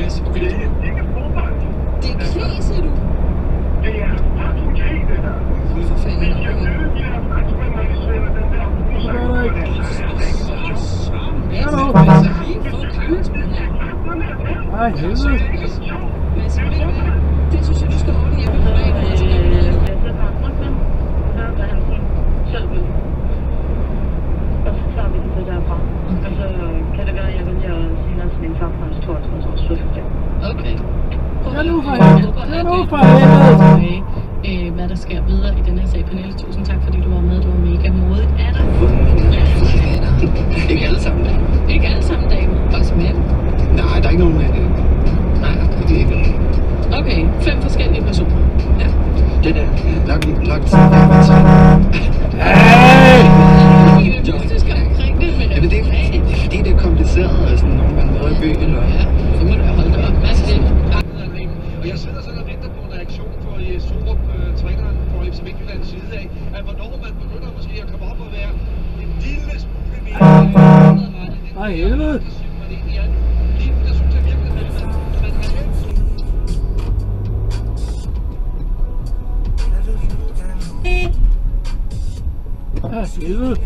Hvad? Okay. Det er ikke fodbold. Det er krig, siger du? Det er fucking krig, det der. For fanden. Vi skal nyde de her franskmænd, når de sælger den der russer. Ja, nu. Altså, vi får kampen her. Ej, helvede. Men så ved du hvad? Det synes jeg, du skal ordne hjemme på banen. Og så gør vi noget. Og så tager vi det derfra. Og så kan det være, at jeg vælger at sige noget til min farfars 52 års fødselsdag. Okay. Ja, nu for helvede. Hvad der sker videre i den her sag. Pernille, tusind tak, fordi du var med. Du var mega modigt af dig. Ikke alle sammen dage. Ikke alle sammen damer. Også mænd. Nej, der er ikke nogen mænd. Nej, okay, det er ikke nogen. Okay, 5 forskellige personer. Ja, det der. Nok til det er så. Hey! Mystisk omkring det, men Ja, men det er fordi, det er kompliceret, og sådan nogle gange noget i byen. Og... ja, så må du holde dig op. Hvad skal det? Og jeg sidder sådan og venter på en reaktion fra Sorup, træneren for FC Midtjyllands side af, at hvornår man begynder måske at komme op og være en lille smule mere. Ej, helvede. Lige nu, der synes jeg virkelig, at man Ej, helvede.